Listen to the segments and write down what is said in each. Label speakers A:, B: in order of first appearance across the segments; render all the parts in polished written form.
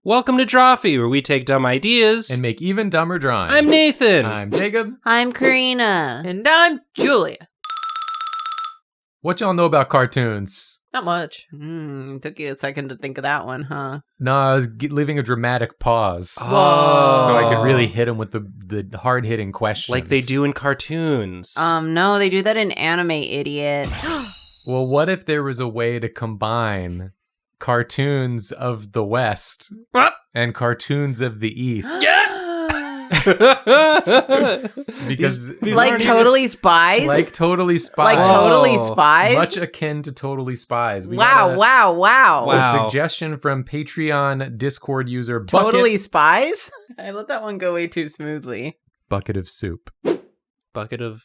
A: Welcome to Drawfee, where we take dumb ideas
B: and make even dumber drawings.
A: I'm Nathan.
B: I'm Jacob.
C: I'm Karina.
D: And I'm Julia.
B: What y'all know about cartoons?
D: Not much.
C: Took you a second to think of that one, huh?
B: No, I was leaving a dramatic pause.
A: Oh.
B: So I could really hit him with the hard-hitting questions.
A: Like they do in cartoons.
C: No, they do that in anime, idiot.
B: Well, what if there was a way to combine cartoons of the West and cartoons of the East? Because
C: like Totally Spies?
B: Like Totally Spies.
C: Like Totally Spies?
B: Much akin to Totally Spies. We
C: Wow.
B: A suggestion from Patreon Discord user Bucket.
C: Totally Spies? I let that one go way too smoothly.
B: Bucket of soup.
A: Bucket of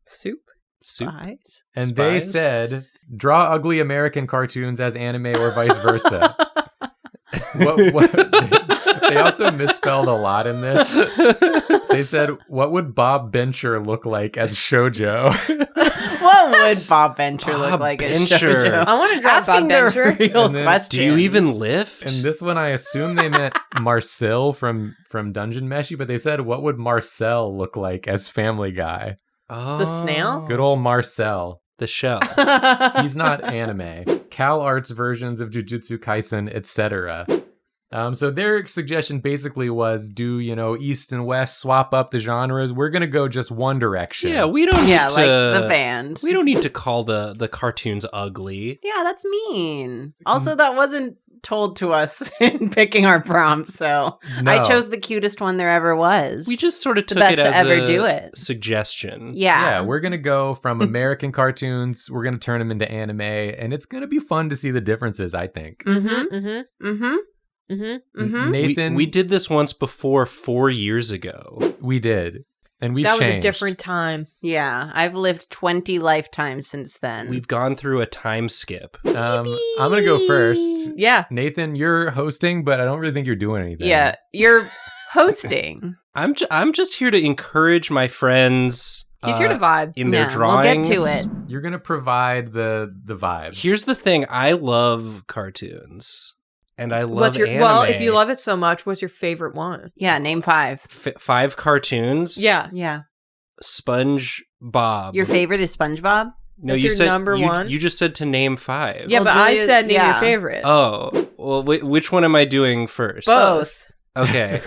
D: Soup?
C: Spies?
B: And they said, draw ugly American cartoons as anime or vice versa. They also misspelled a lot in this. They said, what would Bob Bencher look like as Shoujo?
C: What would Bob Bencher look like as Shoujo?
D: I want to draw Bob Bencher.
C: Real
B: then,
C: questions.
A: Do you even lift?
B: And this one, I assume they meant Marcel from Dungeon Meshi, but they said, what would Marcel look like as Family Guy?
A: Oh.
D: The snail?
B: Good old Marcel.
A: The shell.
B: He's not anime. Cal Arts versions of Jujutsu Kaisen, etc. So their suggestion basically was do, East and West, swap up the genres. We're going to go just one direction.
A: Yeah, we don't need to...
C: like the band.
A: We don't need to call the cartoons ugly.
C: Yeah, that's mean. Also, that wasn't told to us in picking our prompt, so
B: No.
C: I chose the cutest one there ever was.
A: We just sort of
C: The
A: took
C: best
A: it as
C: to ever
A: a
C: do it.
A: suggestion.
C: Yeah.
B: We're going to go from American cartoons. We're going to turn them into anime, and it's going to be fun to see the differences, I think. Nathan,
A: We did this once before 4 years ago.
B: we did. And we've
D: That was
B: changed.
D: a different time.
C: Yeah, I've lived 20 lifetimes since then.
A: We've gone through a time skip.
B: I'm going to go first.
D: Yeah.
B: Nathan, you're hosting, but I don't really think you're doing anything.
C: Yeah, you're hosting.
A: I'm just here to encourage my friends.
D: He's here to vibe.
A: In their
C: Yeah,
A: drawings.
C: we'll get to it.
B: You're going to provide the vibes.
A: Here's the thing. I love cartoons. And I love anime.
D: Well, if you love it so much, what's your favorite one?
C: Yeah, name 5.
A: 5 cartoons.
D: Yeah.
C: Yeah.
A: SpongeBob.
C: Your favorite is SpongeBob?
A: No,
D: That's
A: you
D: your
A: said
D: number one?
A: You just said to name 5.
D: Yeah,
C: Well,
D: but I
C: Julia-
D: said name
C: yeah.
D: your favorite.
A: Oh, well, which one am I doing first?
D: Both.
A: Okay.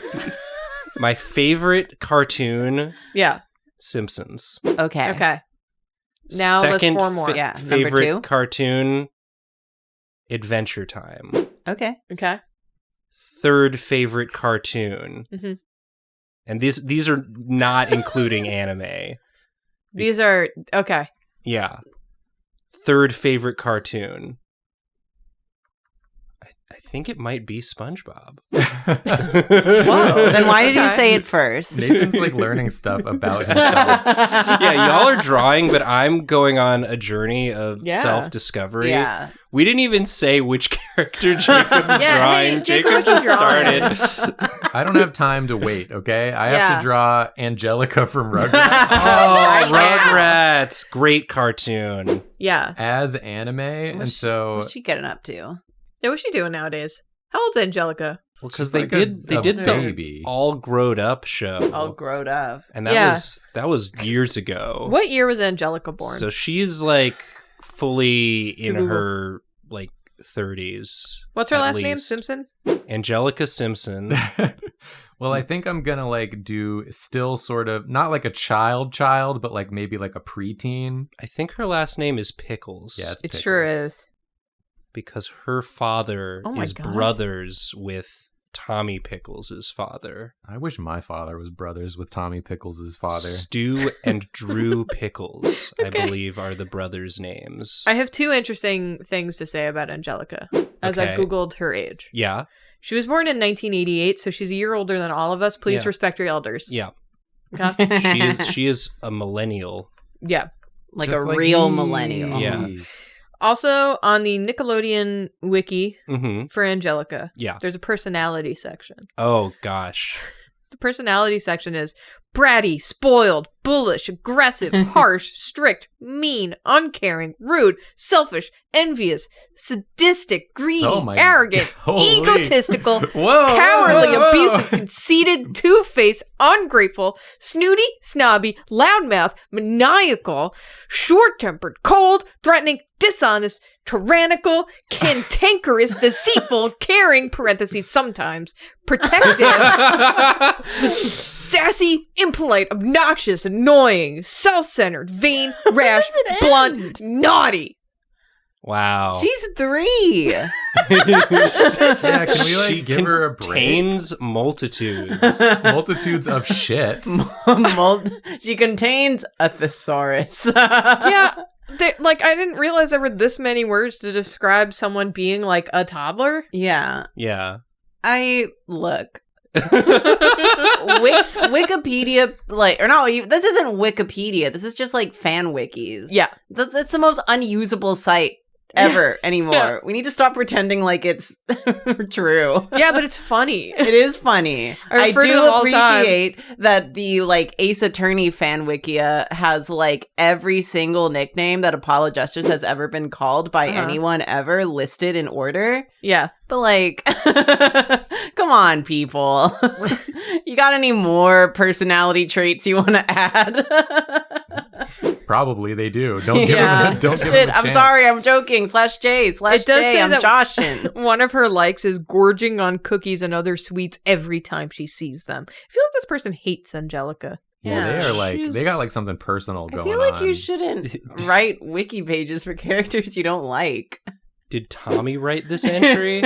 A: My favorite cartoon,
D: Yeah.
A: Simpsons.
C: Okay.
D: Okay. Now
A: Second
D: let's 4 more.
C: Yeah, number
A: favorite
C: 2.
A: cartoon, Adventure Time.
C: Okay.
D: Okay.
A: Third favorite cartoon.
D: Mhm.
A: And these are not including anime.
D: These are okay.
A: Yeah. Third favorite cartoon. I think it might be SpongeBob.
D: Whoa.
C: Then why did you
D: Okay.
C: say it first?
B: Nathan's like learning stuff about himself.
A: Yeah, y'all are drawing, but I'm going on a journey of
D: Yeah.
A: self-discovery.
C: Yeah.
A: We didn't even say which character Jacob's
D: Yeah,
A: drawing.
D: hey, Jacob,
A: Jacob
D: what you
A: just
D: drawing?
A: started.
B: I don't have time to wait, okay? I have
D: Yeah.
B: to draw Angelica from Rugrats
A: Oh,
C: Right now.
A: Rugrats. Great cartoon.
D: Yeah.
B: as anime. And so
C: What's she getting up to?
D: Yeah, what's she doing nowadays? How old's Angelica?
A: Well, because
B: She's
A: they
B: like
A: did
B: a
A: the
B: baby.
A: all grown up show.
C: All grown up.
A: And that
D: Yeah.
A: was years ago.
D: What year was Angelica born?
A: So she's like fully in
D: Google.
A: her like 30s.
D: What's her
A: at
D: last name?
A: least.
D: Simpson?
A: Angelica Simpson.
B: well, I think I'm gonna like do still sort of not like a child, but like maybe like a preteen.
A: I think her last name is Pickles.
B: Yeah, it's
D: It
B: Pickles.
D: sure is.
A: Because her father
D: Oh my
A: is
D: God.
A: brothers with Tommy Pickles' father.
B: I wish my father was brothers with Tommy Pickles' father.
A: Stu and Drew Pickles, I
D: Okay.
A: believe, are the brothers' names.
D: I have 2 interesting things to say about Angelica as I've
A: Okay.
D: Googled her age.
A: Yeah,
D: She was born in 1988, so she's a year older than all of us. Please
A: Yeah.
D: respect your elders.
A: yeah.
D: Okay?
A: She is a millennial.
D: Yeah.
C: like
B: Just
C: a
B: like
C: real
B: me.
C: millennial.
A: Yeah.
D: Also, on the Nickelodeon wiki
A: Mm-hmm.
D: for Angelica,
A: Yeah.
D: there's a personality section.
A: Oh, gosh.
D: The personality section is Bratty, spoiled, bullish, aggressive, harsh, strict, mean, uncaring, rude, selfish, envious, sadistic, greedy, arrogant, egotistical, cowardly, abusive, conceited, two-faced, ungrateful, snooty, snobby, loudmouth, maniacal, short-tempered, cold, threatening, dishonest, tyrannical, cantankerous, deceitful, caring, parentheses, sometimes, protective, sassy, impolite, obnoxious, annoying, self-centered, vain, rash, blunt, naughty.
A: Wow.
C: She's 3.
B: Yeah, can we
A: She
B: give her a break?
A: Contains multitudes.
B: Multitudes of shit.
C: She contains a thesaurus.
D: Yeah. I didn't realize there were this many words to describe someone being like a toddler.
C: Yeah.
A: Yeah.
C: Look. Wikipedia, this isn't Wikipedia. This is just like fan wikis.
D: Yeah.
C: That's the most unusable site ever anymore. Yeah. We need to stop pretending like it's true.
D: Yeah, but it's funny.
C: It is funny. I do appreciate that the Ace Attorney fan wikia has every single nickname that Apollo Justice has ever been called by anyone ever listed in order.
D: Yeah.
C: But come on, people. You got any more personality traits you want to add?
B: Probably they do. Don't give them. Don't give them a
C: I'm
B: chance.
C: sorry. I'm joking. /J.
D: It does say
C: I'm
D: that
C: joshing.
D: One of her likes is gorging on cookies and other sweets every time she sees them. I feel like this person hates Angelica.
B: Yeah, they are they got something personal going on.
C: I feel like you shouldn't write wiki pages for characters you don't like.
A: Did Tommy write this entry?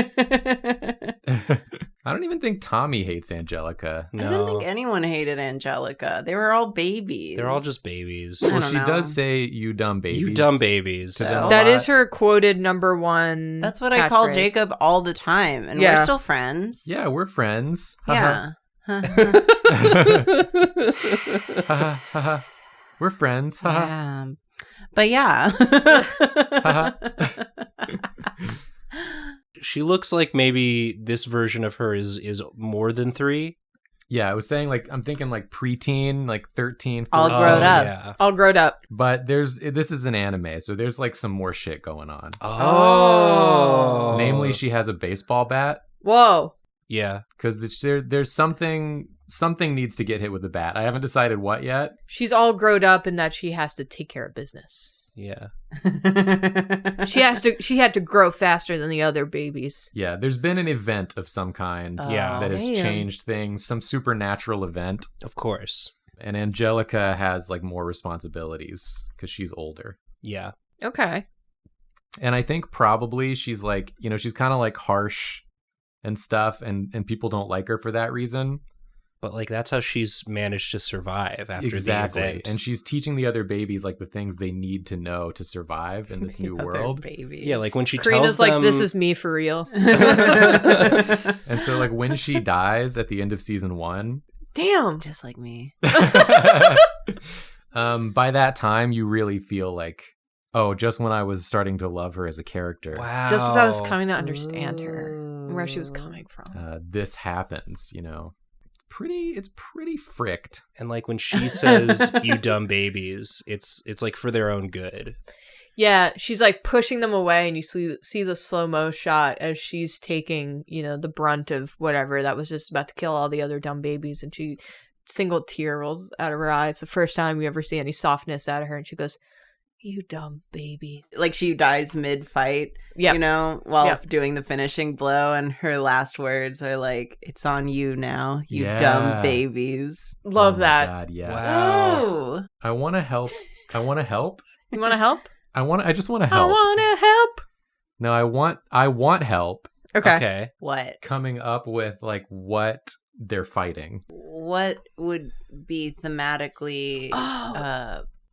B: I don't even think Tommy hates Angelica.
A: No.
C: I don't think anyone hated Angelica. They were all babies.
A: They're all just babies.
B: Well, she does say, "You dumb babies."
A: You dumb babies.
D: That is her quoted *1.
C: That's what I call Jacob all the time. And we're still friends.
B: Yeah, we're friends.
C: Yeah.
B: We're friends.
C: Yeah. But yeah.
A: She looks like maybe this version of her is more than 3.
B: Yeah, I was saying I'm thinking preteen, 13, 14.
C: All grown up.
A: Yeah.
D: All grown up.
B: But this is an anime, so there's some more shit going on.
A: Oh.
B: Namely, she has a baseball bat.
D: Whoa.
A: Yeah.
B: Because there's something needs to get hit with the bat. I haven't decided what yet.
D: She's all grown up in that she has to take care of business.
A: Yeah.
D: She had to grow faster than the other babies.
B: Yeah, there's been an event of some kind that has changed things, some supernatural event.
A: Of course.
B: And Angelica has more responsibilities because she's older.
A: Yeah.
D: Okay.
B: And I think probably she's she's kind of harsh and stuff, and people don't like her for that reason.
A: But that's how she's managed to survive after the event.
B: And she's teaching the other babies the things they need to know to survive in this new world.
C: Babies.
A: Yeah, when she
D: Karina's
A: tells them...
D: this is me for real.
B: And so when she dies at the end of season 1...
D: Damn.
C: Just like me.
B: By that time, you really feel just when I was starting to love her as a character.
A: Wow.
D: Just as I was coming to understand her and where she was coming from.
B: This happens, It's pretty fricked.
A: And when she says "you dumb babies," it's for their own good.
D: Yeah, she's pushing them away, and you see the slow-mo shot as she's taking the brunt of whatever that was just about to kill all the other dumb babies, and single tear rolls out of her eye. It's the first time we ever see any softness out of her, and she goes, "You dumb baby."
C: She dies mid-fight, while doing the finishing blow, and her last words are "It's on you now, you dumb babies."
D: Love that.
B: God, yes.
C: Wow.
B: I want to help.
D: You want to help?
B: I just want to help.
D: I want to help.
B: No, I want help.
D: Okay.
C: What?
B: Coming up with what they're fighting.
C: What would be thematically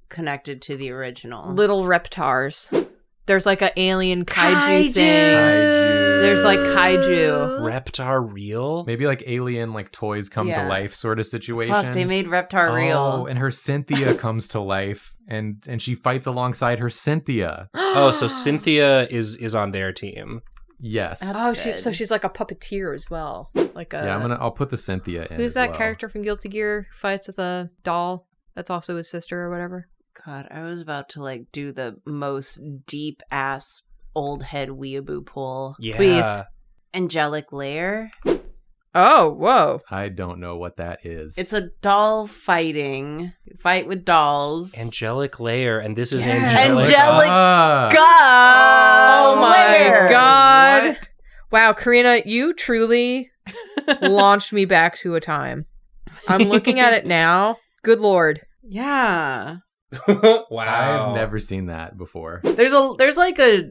C: connected to the original?
D: Little reptars. There's an alien kaiju thing.
B: Kaiju.
D: There's kaiju.
A: Reptar real?
B: Maybe alien toys come to life sort of situation.
C: Fuck, they made Reptar real.
B: Oh, and her Cynthia comes to life and she fights alongside her Cynthia.
A: Oh, so Cynthia is on their team.
B: Yes.
C: That's
D: she's like a puppeteer as well. Like a
B: I'll put the Cynthia in.
D: Who's
B: as
D: that
B: well.
D: character from Guilty Gear? Fights with a doll that's also his sister or whatever.
C: God, I was about to like do the most deep ass old head weeaboo pull.
A: Yeah.
D: Please.
C: Angelic Lair.
D: Oh, whoa.
B: I don't know what that is.
C: It's a doll fighting. Fight with dolls.
A: Angelic Lair, and this is
D: Yes.
C: Angelic
B: Ah.
C: God.
D: Oh my
C: Lair.
D: God.
B: What?
D: Wow, Karina, you truly launched me back to a time. I'm looking at it now. Good Lord.
C: Yeah.
A: Wow.
B: I've never seen that before.
C: There's like a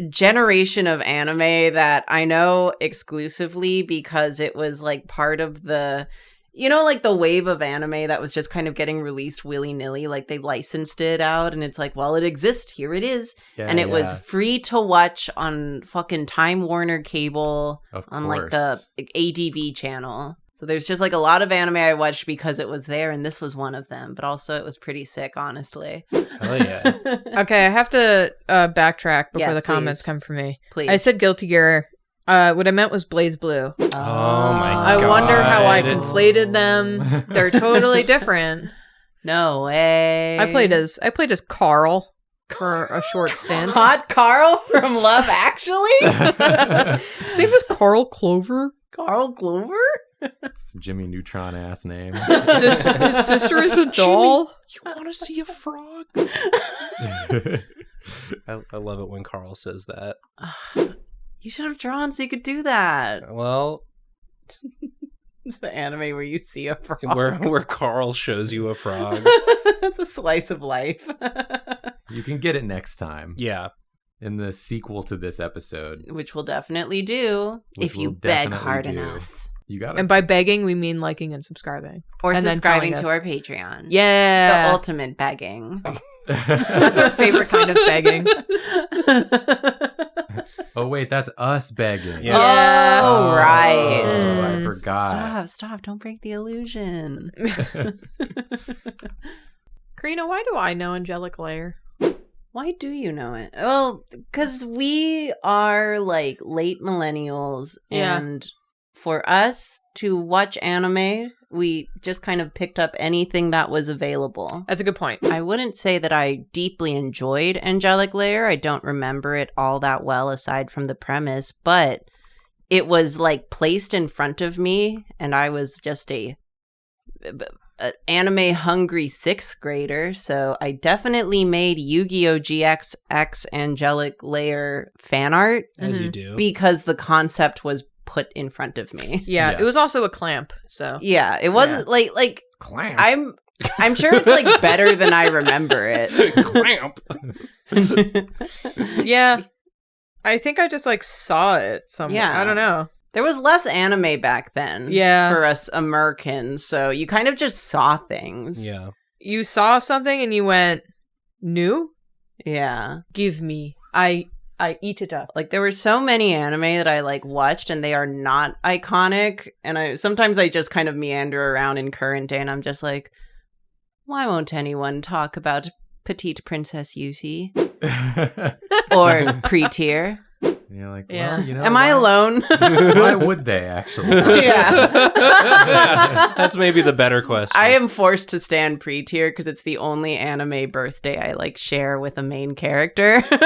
C: generation of anime that I know exclusively because it was like part of the, like the wave of anime that was just kind of getting released willy-nilly. Like they licensed it out and it's like, well, it exists. Here it is.
B: Yeah,
C: And it was free to watch on fucking Time Warner cable on like the ADV channel. So there's just like a lot of anime I watched because it was there, and this was one of them. But also it was pretty sick, honestly.
A: Oh yeah.
D: Okay, I have to backtrack before
C: Yes,
D: the comments
C: please.
D: come from me.
C: Please.
D: I said Guilty Gear. What I meant was Blaze Blue.
A: Oh my
D: I
A: God.
D: wonder how I conflated them. They're totally different.
C: No way.
D: I played as Carl for a short stint.
C: Hot Carl from Love Actually?
D: His name was Carl Clover.
C: Carl Glover?
B: It's a Jimmy Neutron ass name.
D: His sister is a doll.
A: You want to see a frog? I love it when Carl says that.
C: You should have drawn so you could do that.
A: Well,
C: It's the anime where you see a frog.
A: where Carl shows you a frog.
C: That's a slice of life.
B: You can get it next time.
A: Yeah.
B: In the sequel to this episode.
C: Which we'll definitely do
B: Which
C: if you
B: we'll
C: beg
B: definitely
C: hard
B: do.
C: enough.
B: You got it.
D: And by begging, we mean liking and subscribing.
C: Or
D: And then
C: subscribing
D: telling
C: to
D: us.
C: our Patreon. The
D: Yeah.
C: ultimate begging.
D: That's our favorite kind of begging.
B: Oh, wait, that's us begging.
A: Yeah.
D: Yeah.
C: Oh, right.
B: Oh, I
D: Mm.
B: forgot.
C: Stop. Don't break the illusion.
D: Karina, why do I know Angelic Lair?
C: Why do you know it? Well, because we are like late millennials,
D: Yeah.
C: and for us to watch anime, we just kind of picked up anything that was available.
D: That's a good point.
C: I wouldn't say that I deeply enjoyed Angelic Lair. I don't remember it all that well aside from the premise, but it was like placed in front of me, and I was just a anime hungry 6th grader, so I definitely made Yu-Gi-Oh! GX Angelic Lair fan art
A: As you do.
C: because the concept was put in front of me.
D: Yeah,
B: Yes.
D: it was also a clamp, so.
C: Yeah, it wasn't like
B: Clamp.
C: I'm sure it's like better than I remember it.
A: Clamp.
D: Yeah. I think I just like saw it somewhere.
C: Yeah.
D: I don't know.
C: There was less anime back then.
D: Yeah.
C: For us Americans, so you kind of just saw things.
A: Yeah.
D: You saw something and you went, new?
C: Yeah.
D: Give me. I eat it up.
C: Like there were so many anime that I like watched and they are not iconic, and sometimes I just kind of meander around in current day and I'm just like, why won't anyone talk about Petite Princess Yusi or Pre-Tier?
B: You're like,
D: Yeah.
B: well, you know,
C: Am I alone?
B: Why would they actually?
C: Yeah.
A: That's maybe the better question.
C: I am forced to stand Pre-Tier because it's the only anime birthday I like share with a main character.
D: Oh.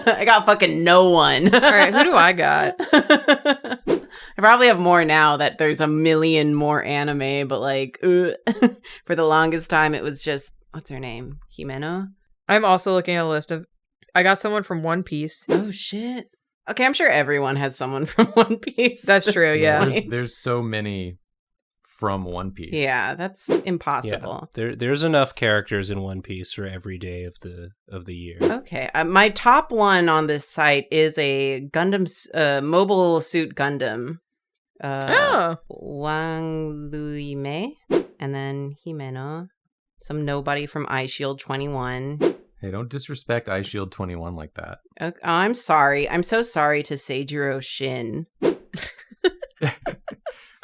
C: I got fucking no one.
D: All right, who do I got?
C: I probably have more now that there's a million more anime, but like for the longest time it was just, what's her name? Himeno?
D: I'm also looking at a list of. I got someone from One Piece.
C: Oh shit. Okay, I'm sure everyone has someone from One Piece.
D: That's true, yeah.
B: There's so many from One Piece.
C: Yeah, that's impossible.
A: There's enough characters in One Piece for every day of the year.
C: Okay, my top one on this site is a Gundam, Mobile Suit Gundam. Wang Luime, and then Himeno, some nobody from iShield 21.
B: Hey, don't disrespect iShield 21 like that.
C: Okay, I'm sorry. I'm so sorry to Seijiro Shin.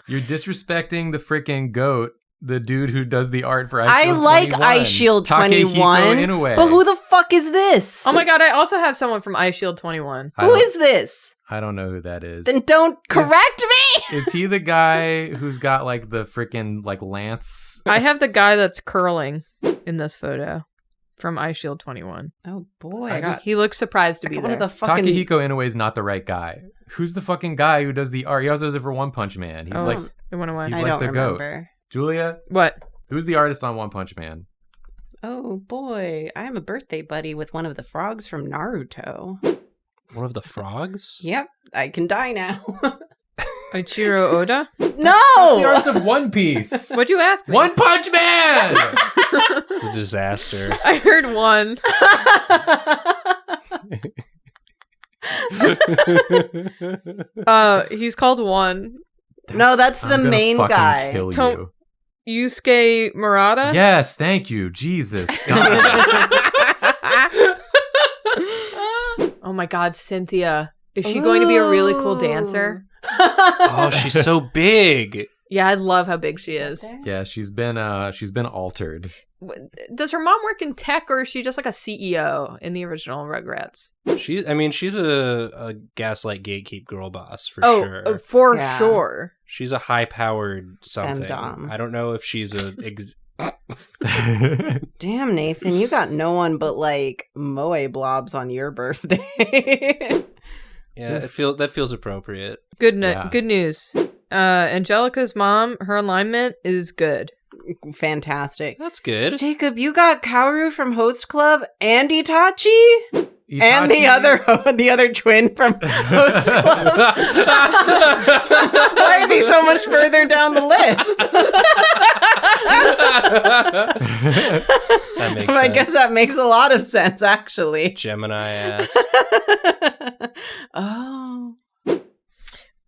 B: You're disrespecting the freaking goat the dude who does the art for
C: I like Ice Shield 21, but who the fuck is this?
D: Oh my god, I also have someone from Ice Shield 21.
C: Who is this?
B: I don't know who that is.
C: Then don't correct me!
B: Is he the guy who's got like the freaking like lance?
D: I have the guy that's curling in this photo from Ice Shield 21.
C: Oh boy.
D: He looks surprised to be there.
B: Takehiko Inoue is not the right guy. Who's the fucking guy who does the art? He also does it for One Punch Man. He's like,
D: it went away.
B: He's
C: I
B: like
C: don't
B: the
C: remember.
B: goat. Julia?
D: What?
B: Who's the artist on One Punch Man?
C: Oh boy, I am a birthday buddy with one of the frogs from Naruto.
A: One of the frogs?
C: Yep, I can die now.
D: Ichiro Oda?
C: No!
B: That's the artist of One Piece.
D: What'd you ask me?
B: One Punch Man!
A: It's a disaster.
D: I heard one. He's called One.
C: No, that's the main guy.
B: Kill you.
D: Yusuke Murata?
B: Yes, thank you. Jesus.
D: Oh my god, Cynthia. Is she going to be a really cool dancer?
A: Oh, she's so big.
D: Yeah, I love how big she is.
B: Yeah, she's been altered.
D: Does her mom work in tech, or is she just like a CEO in the original Rugrats?
A: She's a gaslight gatekeep girl boss for sure.
D: For sure.
A: She's a high-powered something.
C: Femdom.
A: I don't know if she's a...
C: Damn, Nathan, you got no one but like moe blobs on your birthday.
A: Yeah, that feels appropriate.
D: Good news. Angelica's mom, her alignment is good.
C: Fantastic.
A: That's good.
C: Jacob, you got Kaoru from Host Club and Itachi? And the other twin from Host Club. Why is he so much further down the list?
A: That makes sense.
C: I guess that makes a lot of sense, actually.
A: Gemini ass.
C: Oh.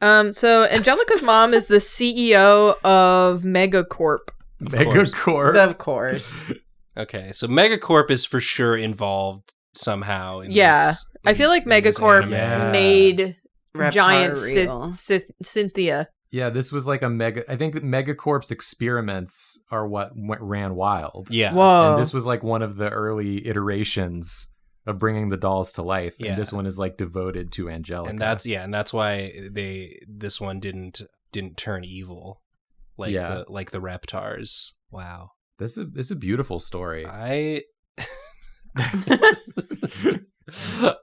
D: So Angelica's mom is the CEO of Megacorp.
B: Megacorp.
C: Of course.
A: Okay, so Megacorp is for sure involved somehow.
D: I feel like Megacorp made
C: Reptar
D: giant
C: real.
D: Cynthia.
B: Yeah, this was like I think that Megacorp's experiments are what ran wild.
A: Yeah.
D: Whoa.
B: And this was like one of the early iterations of bringing the dolls to life.
A: Yeah.
B: And this one is like devoted to Angelica.
A: And that's why this one didn't turn evil like the Reptars. Wow.
B: This is a beautiful story.
A: I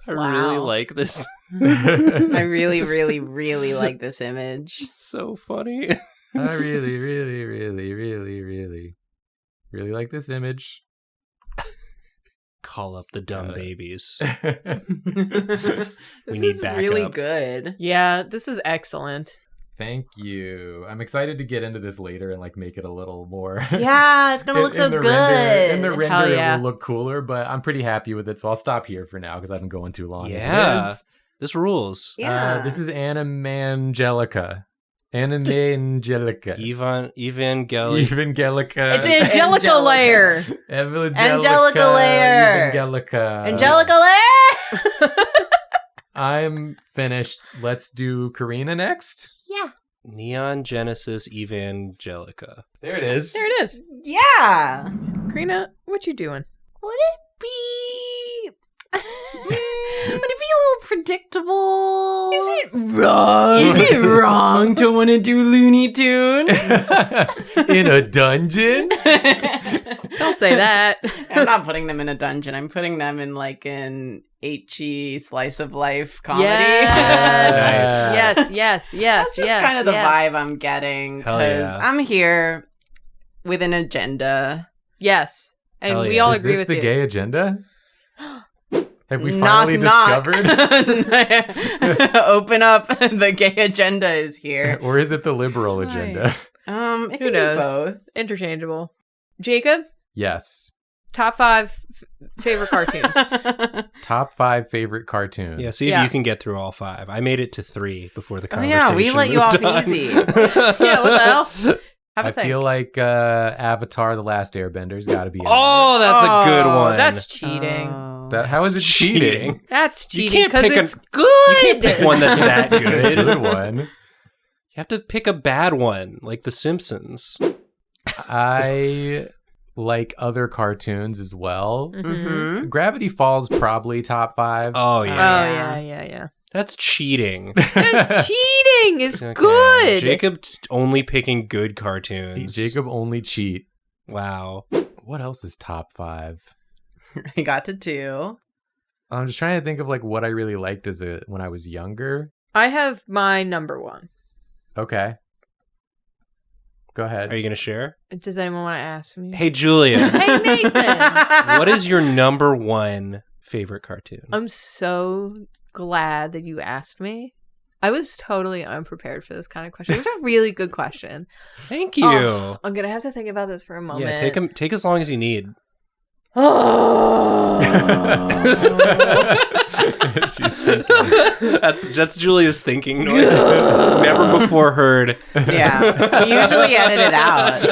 A: really like this.
C: I really, really, really like this image.
A: It's so funny.
B: I really, really, really, really, really like this image.
A: Call up the dumb babies.
C: This
A: We need
C: is
A: backup.
C: really good.
D: Yeah, this is excellent.
B: Thank you. I'm excited to get into this later and like make it a little more.
C: Yeah, it's gonna look so good.
B: In the render, it will look cooler, but I'm pretty happy with it, so I'll stop here for now because I've been going too long.
A: Yeah, this rules.
C: Yeah.
B: This is Angelica. Angelica. Evangelica.
D: It's Angelica layer.
C: Angelica layer. Angelica layer.
B: I'm finished. Let's do Karina next.
C: Yeah.
A: Neon Genesis Evangelica.
B: There it is.
D: There it is.
C: Yeah.
D: Karina, what you doing?
C: Would it be? Would it be a little predictable?
D: Is it wrong?
C: Is it wrong to want to do Looney Tunes?
B: In a dungeon?
D: Don't say that.
C: I'm not putting them in a dungeon. I'm putting them in like an HE slice of life comedy.
D: Yes. Yes.
C: That's just kind of the vibe I'm getting.
A: Hell
C: Because
A: yeah.
C: I'm here with an agenda.
D: Yes. And
A: Hell
D: we
A: yeah.
D: all
B: Is
D: agree
B: this
D: with
B: the
D: you.
B: gay agenda? Have we
C: Knock,
B: finally
C: knock.
B: discovered?
C: Open up. The gay agenda is here.
B: Or is it the liberal agenda?
C: It
D: Who
C: can
D: knows?
C: be both.
D: Interchangeable. Jacob,
B: Yes.
D: top 5 favorite cartoons.
B: Top 5 favorite cartoons.
A: Yeah, see if you can get through all 5. I made it to 3 before the
C: Oh,
A: conversation
C: yeah, we let you
A: moved
C: off
A: on.
C: easy.
D: Yeah, what the hell? Have a
B: I
D: think.
B: feel like Avatar: The Last Airbender's got to be. in
A: Oh, that's a good one.
D: That's cheating.
C: Oh.
B: there. How is it cheating?
D: That's
A: You
D: cheating
A: can't
D: because
A: pick
D: it's good.
A: You can't pick one that's that good.
B: Good one.
A: You have to pick a bad one, like The Simpsons.
B: I like other cartoons as well.
C: Mm-hmm.
B: Gravity Falls probably top 5.
A: Oh yeah.
D: Yeah.
A: That's cheating.
D: That's cheating. It's
A: Okay.
D: good.
A: Jacob's only picking good cartoons.
B: Jacob only cheat.
A: Wow.
B: What else is top 5?
C: I got to 2.
B: I'm just trying to think of like what I really liked when I was younger.
D: I have my number 1.
B: Okay. Go ahead.
A: Are you going to share?
D: Does anyone want to ask me?
A: Hey, Julia.
D: Hey, Nathan.
A: What is your number 1 favorite cartoon?
D: I'm so glad that you asked me. I was totally unprepared for this kind of question. It was a really good question.
A: Thank you.
D: I'm going to have to think about this for a moment.
A: Yeah, take as long as you need.
D: Oh.
B: She's thinking.
A: That's Julia's thinking noise. Never before heard.
C: Yeah. Usually edit it out.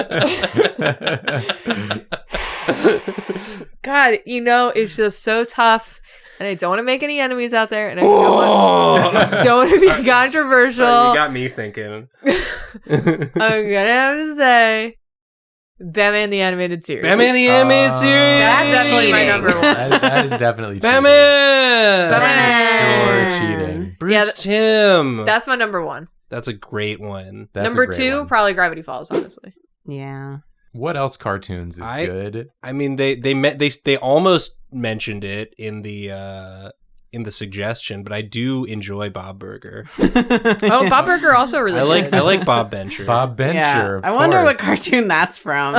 D: God, it's just so tough. And I don't want to make any enemies out there. And I don't want to be controversial.
A: Sorry, you got me thinking.
D: I'm going to have to say Batman the Animated Series.
A: Batman the Animated Series.
D: That's definitely my number 1.
B: That is definitely cheating.
A: Batman.
B: Sure, cheating.
A: Bruce Timm.
D: That's my number 1.
A: That's a great one.
B: That's
D: number
B: a great
D: 2,
B: one.
D: probably Gravity Falls, honestly.
C: Yeah.
B: What else cartoons is good?
A: I mean, they almost mentioned it in the suggestion, but I do enjoy Bob Burger.
D: Oh, Bob Burger also really good.
A: I like Bob Bencher.
B: Bob Bencher.
C: Yeah.
B: Of
C: I wonder what
B: course.
C: cartoon that's from.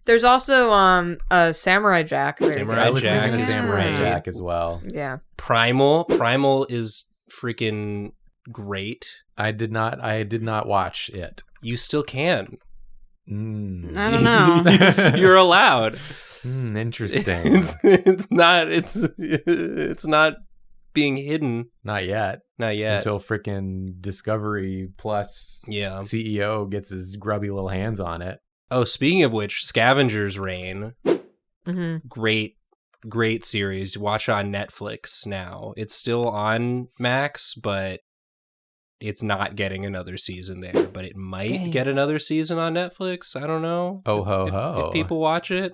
D: There's also Samurai Jack.
A: Samurai
B: I was
A: Jack
B: thinking of
A: is
B: Samurai
A: great.
B: Jack as well.
D: Yeah.
A: Primal is freaking great.
B: I did not watch it.
A: You still can.
C: I don't know.
A: You're allowed.
B: Interesting.
A: It's not being hidden.
B: Not yet.
A: Not yet.
B: Until freaking Discovery Plus CEO gets his grubby little hands on it.
A: Oh, speaking of which, Scavenger's Reign.
D: Mm-hmm.
A: Great series. Watch on Netflix now. It's still on Max, but it's not getting another season there. But it might get another season on Netflix. I don't know.
B: Oh ho ho!
A: If people watch it.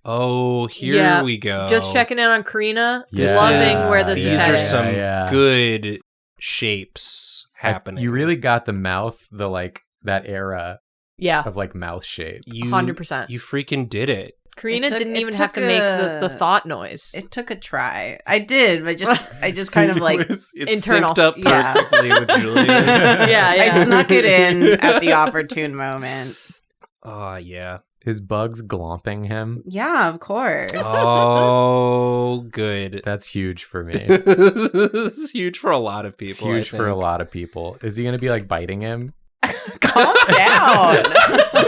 A: Oh, here we go.
D: Just checking in on Karina.
B: Yes.
D: Loving where this is
A: These
D: heading.
A: are some good shapes happening.
B: You really got the mouth, that era
D: Yeah.
B: of mouth shape.
D: 100%.
A: You freaking did it.
D: Karina didn't even have to make the thought noise.
C: It took a try. I did, but I just kind of
A: It
D: internal.
A: synced up
C: Yeah.
A: perfectly with Julia's.
D: Yeah.
C: I snuck it in at the opportune moment.
A: Oh, yeah.
B: Is Bugs glomping him?
C: Yeah, of course.
A: Oh, good.
B: That's huge for me.
A: It's huge for a lot of people.
B: It's huge for a lot of people. Is he going to be biting him?
C: Calm down.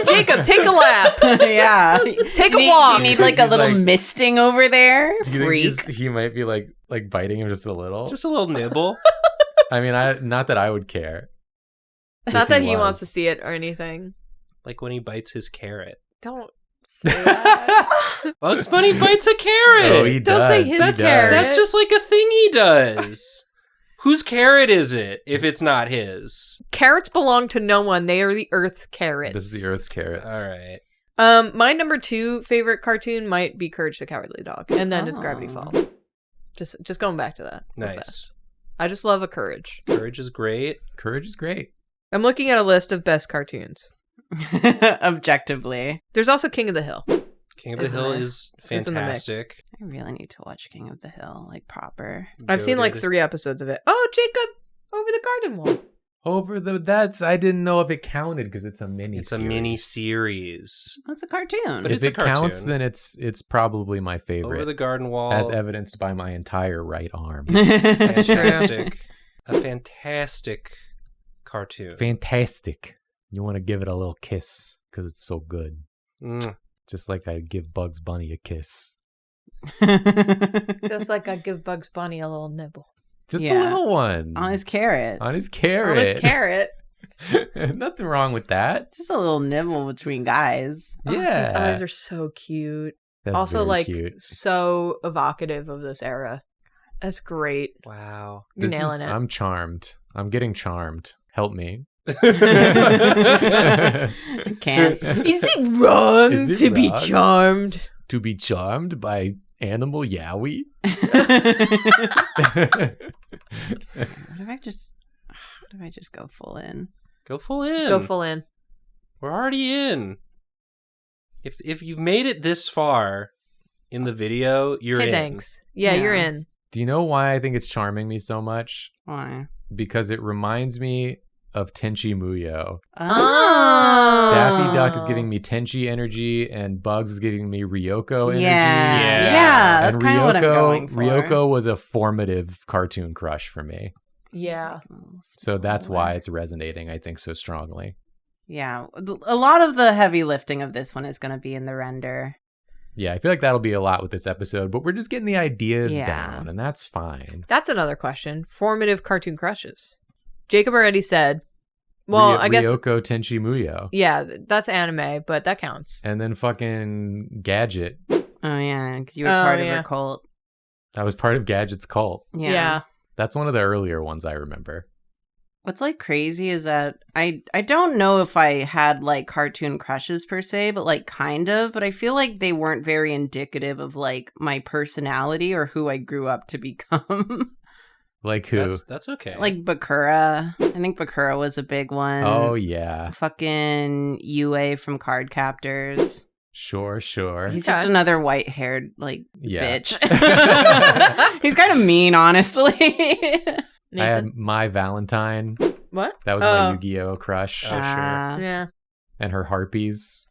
D: Jacob, take a lap.
C: Yeah.
D: Take a walk.
C: You need a little misting over there.
B: You
C: Freak.
B: think he might be biting him just a little?
A: Just a little nibble.
B: I mean, not that I would care.
D: Not
B: if
D: that he
B: was.
D: wants to see it or anything.
A: Like when he bites his carrot.
D: Don't say that.
A: Bugs Bunny bites a carrot.
B: Oh, he
D: Don't
B: does.
D: say his
B: He does.
D: carrot.
A: That's just like a thing he does. Whose carrot is it if it's not his?
D: Carrots belong to no one. They are the Earth's carrots.
B: This is the Earth's carrots.
A: All right.
D: My number 2 favorite cartoon might be Courage the Cowardly Dog, and then it's Gravity Falls. Just going back to that. real
A: Nice.
D: fast. I just love a Courage.
A: Courage is great.
B: Courage is great.
D: I'm looking at a list of best cartoons.
C: Objectively.
D: There's also King of the Hill.
A: King of the Hill is
D: It's in the mix.
A: fantastic.
C: I really need to watch King of the Hill, proper.
D: I've seen
A: Goated.
D: 3 episodes of it. Oh, Jacob, over the garden wall.
B: I didn't know if it counted because it's a mini.
A: It's a mini series.
C: That's a cartoon.
A: But
B: If
A: it's a
B: it counts,
A: cartoon.
B: then it's probably my favorite,
A: Over the garden wall.
B: as evidenced by my entire right arm.
A: Fantastic. A fantastic cartoon.
B: Fantastic. You want to give it a little kiss because it's so good.
A: Mm.
B: Just like I'd give Bugs Bunny a kiss.
D: Just like I give Bugs Bunny a little nibble.
B: Just a
C: Yeah.
B: little one.
C: On his carrot.
B: On his carrot.
D: On his carrot.
B: Nothing wrong with that.
C: Just a little nibble between guys.
D: Oh,
B: Yeah.
D: those eyes are so cute.
B: That's
D: Also,
B: very cute.
D: so evocative of this era. That's great.
A: Wow.
D: You're nailing it.
B: I'm charmed. I'm getting charmed. Help me.
C: Can't.
D: Is it wrong
B: Is it
D: to be
B: wrong?
D: charmed?
B: To be charmed by animal Yowie?
C: What if I just go full in?
A: Go full in.
D: Go full in.
A: We're already in. If you've made it this far in the video, you're
D: Hey,
A: in.
D: thanks. Yeah,
C: Yeah.
D: you're in.
B: Do you know why I think it's charming me so much?
C: Why?
B: Because it reminds me of Tenchi Muyo.
C: Oh.
B: Daffy Duck is giving me Tenchi energy, and Bugs is giving me Ryoko energy.
C: Yeah, that's
B: And
C: kind of what I'm going for.
B: Ryoko was a formative cartoon crush for me.
D: Yeah.
B: So that's why it's resonating, I think, so strongly.
C: Yeah, a lot of the heavy lifting of this one is going to be in the render.
B: Yeah, I feel like that'll be a lot with this episode, but we're just getting the ideas
C: Yeah.
B: down, and that's fine.
D: That's another question. Formative cartoon crushes. Jacob already said. Well, I guess.
B: Ryoko Tenchi Muyo.
D: Yeah, that's anime, but that counts.
B: And then fucking Gadget.
C: Oh yeah, because you were
D: Oh,
C: part of
D: yeah.
C: her cult.
B: That was part of Gadget's cult.
D: Yeah.
B: That's one of the earlier ones I remember.
C: What's like crazy is that I don't know if I had like cartoon crushes per se, but like kind of, but I feel like they weren't very indicative of like my personality or who I grew up to become.
B: Like who?
A: That's okay.
C: Like Bakura. I think Bakura was a big one.
B: Oh, yeah.
C: Fucking Yue from Card Captors.
B: Sure.
C: He's
D: Okay.
C: just another white-haired like
B: Yeah.
C: bitch. He's kind of mean, honestly.
B: I had My Valentine.
D: What?
B: That was my Yu-Gi-Oh crush.
A: Oh, sure.
D: Yeah.
B: And her harpies.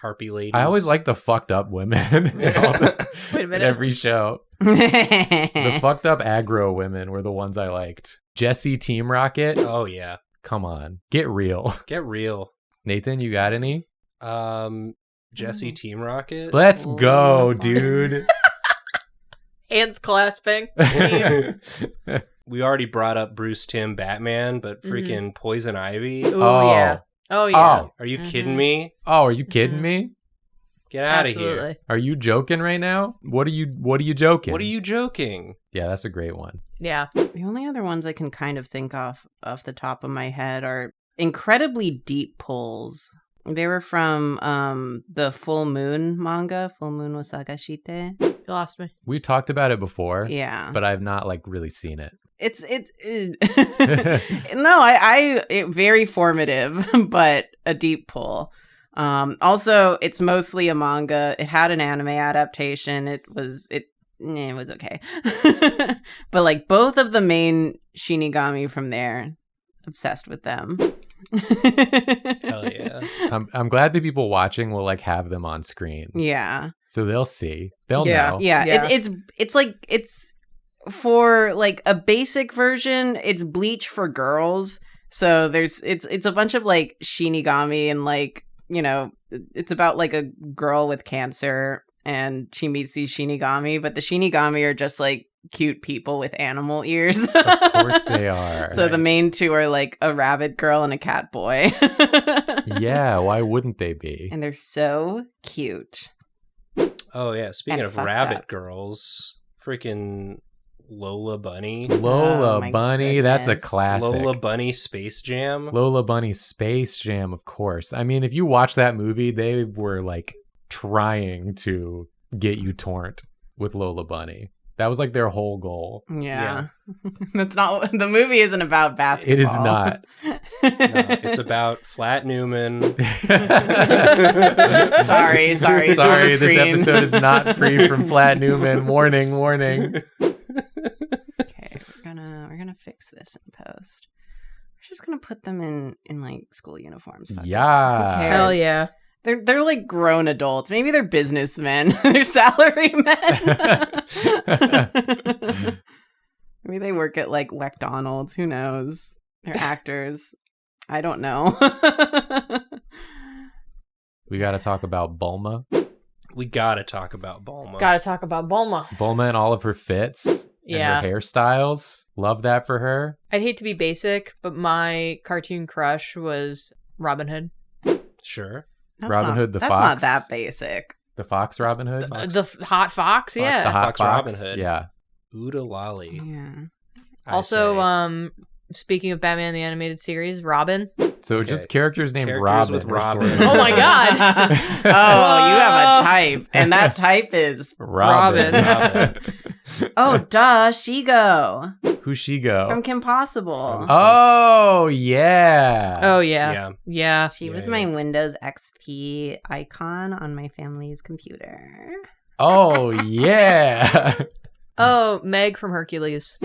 A: Harpy ladies.
B: I always like the fucked up women
D: Wait a
B: in
D: minute.
B: every show. The fucked up aggro women were the ones I liked. Jessie Team Rocket.
A: Oh yeah.
B: Come on. Get real.
A: Get real.
B: Nathan, you got any?
A: Jesse Team Rocket.
B: Let's go,
C: Oh.
B: dude.
D: Hands clasping.
A: We already brought up Bruce Timm Batman, but freaking Poison Ivy.
D: Ooh,
B: Oh.
D: yeah. Oh, yeah.
B: Oh.
A: Are you
C: Mhm.
A: kidding me?
B: Oh, are you kidding
D: Mhm.
B: me?
A: Get out of here.
D: Absolutely.
B: Are you joking right now? What are you joking?
A: What are you joking?
B: Yeah, that's a great one.
D: Yeah.
C: The only other ones I can kind of think off the top of my head are incredibly deep pulls. They were from the Full Moon manga, Full Moon wa Sagashite.
D: You lost me.
B: We talked about it before,
C: Yeah.
B: but I've not like really seen it.
C: It's no, I very formative, but a deep pull. Also, it's mostly a manga. It had an anime adaptation. It was okay. But like both of the main Shinigami from there, obsessed with them.
A: Hell yeah.
B: I'm glad the people watching will like have them on screen,
C: Yeah.
B: so they'll see. They'll
D: Yeah.
B: know.
C: Yeah,
D: Yeah.
C: it's like it's for like a basic version, it's Bleach for girls. So it's a bunch of like Shinigami and like, you know, it's about like a girl with cancer and she meets these Shinigami, but the Shinigami are just like cute people with animal ears.
B: Of course they are.
C: So the
A: Nice.
C: main two are like a rabbit girl and a cat boy.
B: Yeah, why wouldn't they be?
C: And they're so cute.
A: Oh yeah. Speaking
C: And
A: of
C: fucked
A: rabbit
C: up.
A: girls, freaking Lola Bunny.
B: Lola
C: Oh, my
B: Bunny, that's a
C: goodness.
B: classic.
A: Lola Bunny Space Jam.
B: Lola Bunny Space Jam, of course. I mean, if you watch that movie, they were like trying to get you torrent with Lola Bunny. That was like their whole goal.
C: Yeah. That's not the movie isn't about basketball.
B: It is not.
A: No, it's about Flat Newman.
C: Sorry. It's on the
B: Sorry, this
C: screen.
B: episode is not free from Flat Newman. Warning.
C: Okay, we're gonna fix this in post. We're just gonna put them in like school uniforms. Fuck it. Who
B: Yeah.
C: cares?
D: Hell yeah.
C: They're like grown adults. Maybe they're businessmen. They're salarymen. Maybe they work at like McDonald's. Who knows? They're actors. I don't know.
B: We got to talk about Bulma.
A: We gotta talk about Bulma.
D: Gotta talk about Bulma.
B: Bulma and all of her fits.
D: Yeah.
B: And her hairstyles. Love that for her.
D: I'd hate to be basic, but my cartoon crush was Robin Hood.
A: Sure.
B: Robin Hood the
C: that's
B: Fox.
C: not that basic.
B: The Fox Robin Hood.
A: Fox.
D: The hot fox, yeah.
B: The hot
A: Fox Robin Hood.
B: Yeah.
A: Ooda Lolly.
C: Yeah.
A: I
D: Also,
A: say.
D: speaking of Batman the Animated Series, Robin.
B: So
A: Okay.
B: just characters named
A: Characters
B: Robin.
A: with
B: or
A: Robin.
B: sort of-
D: Oh my God.
C: Oh, you have a type, and that type is
B: Robin.
C: oh, duh, Shigo
B: Who's she go?
C: from Kim Possible.
B: Oh yeah.
D: Oh yeah.
A: Yeah.
D: Yeah.
C: She was
A: Yeah,
C: my
A: yeah.
C: Windows XP icon on my family's computer.
B: Oh yeah.
D: Oh, Meg from Hercules.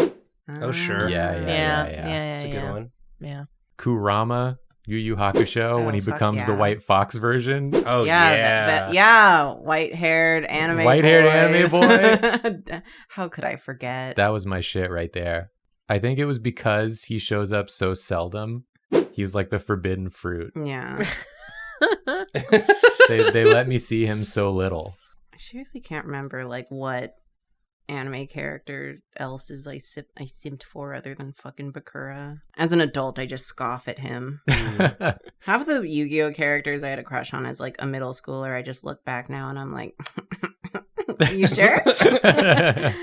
A: Oh, sure.
B: Yeah.
A: That's a good
D: yeah.
A: one.
D: Yeah.
B: Kurama, Yu Yu Hakusho,
C: Oh,
B: when he
C: fuck
B: becomes the
C: yeah.
B: White Fox version.
A: Oh,
C: yeah,
A: yeah.
C: white-haired anime
B: White-haired
C: boy.
B: anime boy.
C: How could I forget?
B: That was my shit right there. I think it was because he shows up so seldom. He was like the forbidden fruit.
C: Yeah.
B: They let me see him so little.
C: I seriously can't remember like what anime character else is I simped for other than fucking Bakura. As an adult, I just scoff at him. Half of the Yu-Gi-Oh characters I had a crush on as like a middle schooler, I just look back now and I'm like, are you sure? Okay,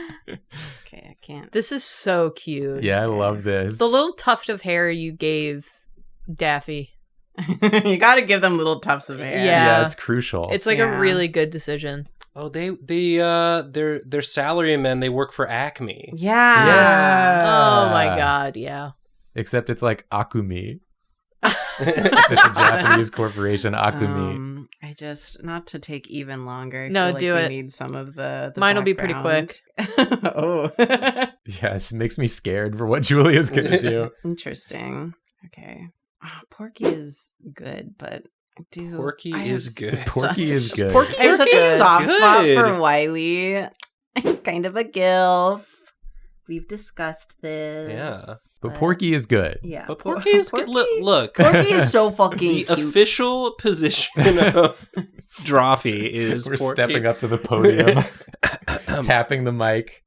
C: I can't.
D: This is so cute.
B: Yeah, I love this.
D: The little tuft of hair you gave Daffy.
C: You gotta give them little tufts of hair.
D: Yeah.
B: Yeah, it's crucial.
D: It's like
C: Yeah.
D: a really good decision.
A: Oh, they're salarymen. They work for Acme.
C: Yeah.
B: Yeah.
D: Oh my God. Yeah.
B: Except it's like Akumi. It's a Japanese corporation, Akumi.
C: I just, not to take even longer. I
D: No,
C: feel like
D: do
C: we
D: it.
C: need some of the
D: Mine will be pretty
C: background. Oh.
B: Yes, it makes me scared for what Julia's gonna do.
C: Interesting. Okay. Porky is good, but I do.
A: Porky
C: I
A: is
C: have
A: good.
B: Porky is good.
D: Porky
C: I have such a
A: is
C: soft spot
A: good.
C: for Wiley. It's kind of a gilf. We've discussed this.
A: Yeah.
B: But Porky is good.
C: Yeah.
A: But Porky is good. Look.
C: Porky is so fucking
A: The
C: cute.
A: official position of Drawfee is
B: We're
A: Porky.
B: stepping up to the podium, tapping the mic.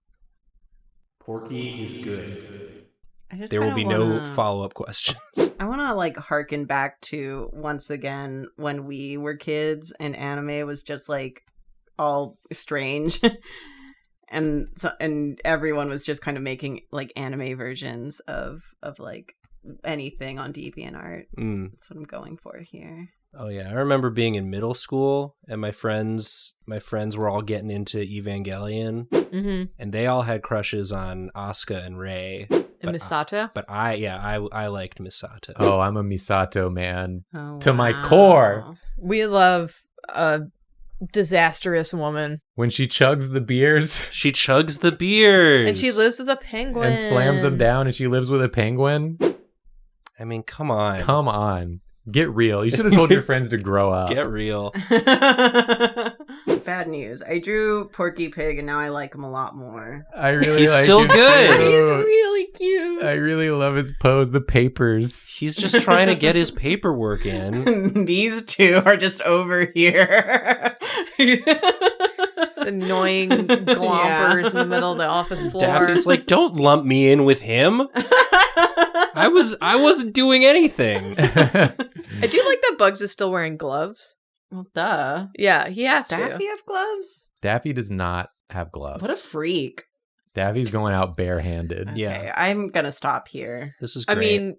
A: Porky is good.
C: I just
A: There will
C: kinda
A: be no
C: wanna-
A: follow-up questions.
C: I want to like harken back to once again when we were kids and anime was just like all strange. And everyone was just kind of making like anime versions of like anything on DeviantArt. That's what I'm going for here.
A: Oh yeah, I remember being in middle school and my friends were all getting into Evangelion,
D: Mm-hmm.
A: and they all had crushes on Asuka and Rei.
D: And Misato.
A: But I liked Misato.
B: Oh, I'm a Misato man.
C: Oh,
B: To my
C: wow.
B: core.
D: We love a disastrous woman.
B: When she chugs the beers
A: She chugs the beers,
D: And she lives with a penguin.
B: and slams them down, and she lives with a penguin.
A: I mean, come on,
B: Come on. Get real. You should have told your friends to grow up.
A: get real.
C: Bad news. I drew Porky Pig and now I like him a lot more.
B: I really
A: He's
B: like
A: still
B: him
A: good.
B: too.
D: He's really cute.
B: I really love his pose, the papers.
A: He's just trying to get his paperwork in.
C: These two are just over here.
D: Annoying glompers in the middle of the office floor.
A: Daffy's like, don't lump me in with him. I wasn't doing anything.
D: I do like that Bugs is still wearing gloves.
C: Well, duh.
D: Yeah, he has
C: Does Daffy
D: to.
C: have gloves?
B: Daffy does not have gloves.
C: What a freak.
B: Daffy's going out barehanded.
A: Yeah.
C: Okay, I'm gonna stop here.
A: This is
D: I
A: great.
D: mean,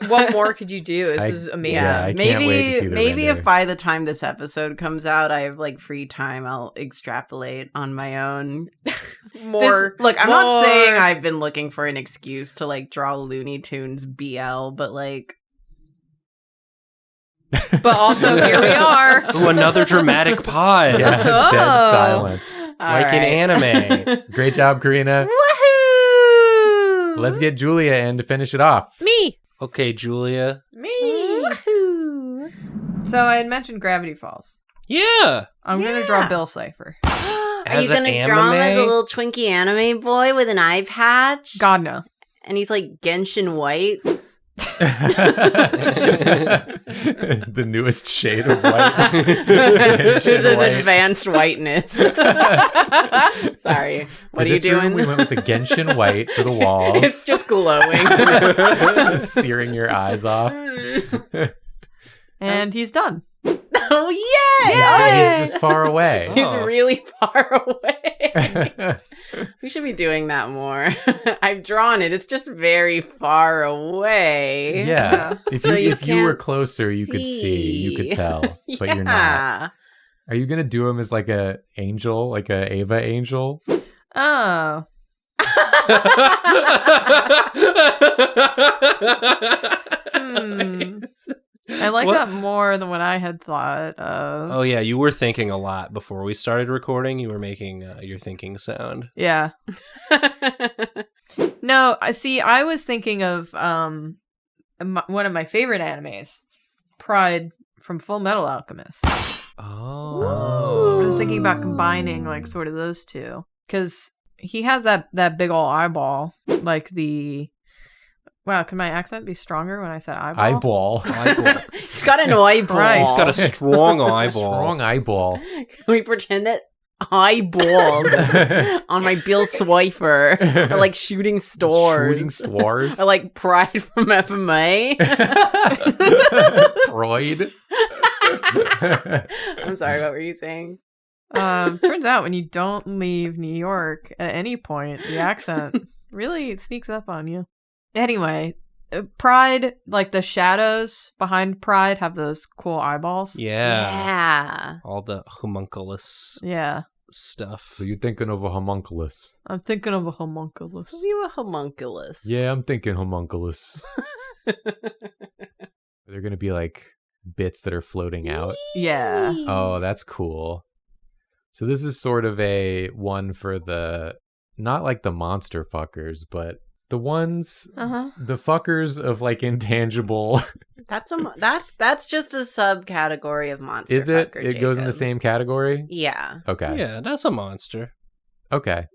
D: what more could you do? This
B: I-
D: is amazing.
B: Yeah, I can't wait to see the
C: maybe
B: render.
C: if by the time this episode comes out, I have like free time, I'll extrapolate on my own.
D: More.
C: Look, I'm
D: more.
C: not saying I've been looking for an excuse to like draw Looney Tunes BL, but like,
D: But also, here we are.
A: Ooh, another dramatic pause.
B: Yes,
D: Oh.
B: dead silence.
A: Like in anime.
B: Great job, Karina.
C: Woohoo!
B: Let's get Julia in to finish it off.
D: Me.
A: Okay, Julia.
D: Me.
C: Woohoo!
D: So I had mentioned Gravity Falls.
A: Yeah.
D: I'm going to draw Bill Cipher.
C: Are
A: As
C: you
A: an
C: gonna draw him as a
A: anime?
C: little Twinkie anime boy with an eye patch?
D: God, no.
C: And he's like Genshin White.
B: The newest shade of white.
C: This is
B: White.
C: advanced whiteness. Sorry. What
B: For
C: are you
B: this room,
C: doing?
B: we went with the Genshin white for the walls.
C: It's just glowing.
B: Searing your eyes off.
D: And he's done.
C: Oh, yay!
B: He's just far away.
C: He's really far away. We should be doing that more. I've drawn it. It's just very far away.
B: Yeah. If
C: So
B: you were
C: can't
B: closer, you could see. You could tell. But
C: Yeah.
B: you're not. Are you going to do him as like a angel? Like a Ava angel?
D: Oh. I like that more than what I had thought of.
A: Oh yeah, you were thinking a lot before we started recording. You were making your thinking sound.
D: Yeah. No, see, I was thinking of one of my favorite animes, Pride from Full Metal Alchemist.
A: Oh.
D: I was thinking about combining like sort of those two because he has that big ol' eyeball, like the. Wow, can my accent be stronger when I said eyeball?
B: Eyeball.
C: He's got an eyeball.
D: Christ.
A: He's got a strong eyeball.
B: Strong eyeball.
C: Can we pretend that eyeballs on my Bill Cipher are like shooting stars?
B: Shooting stars.
C: Or like Pride from FMA?
B: Freud.
C: I'm sorry, what were you saying?
D: Turns out when you don't leave New York at any point, the accent really sneaks up on you. Anyway, Pride, like the shadows behind Pride have those cool eyeballs.
C: Yeah.
A: All the homunculus
D: Yeah.
A: stuff.
B: So you're thinking of a homunculus?
D: I'm thinking of a homunculus.
C: So you a homunculus.
B: Yeah, I'm thinking homunculus. They're going to be like bits that are floating out.
D: Yeah.
B: Oh, that's cool. So this is sort of a one for the, not like the monster fuckers, but the ones, the fuckers of like intangible.
C: That's just a subcategory of monster.
B: Is it?
C: Fucker,
B: It goes in the
C: Jacob.
B: same category?
C: Yeah.
B: Okay.
A: Yeah, that's a monster.
B: Okay.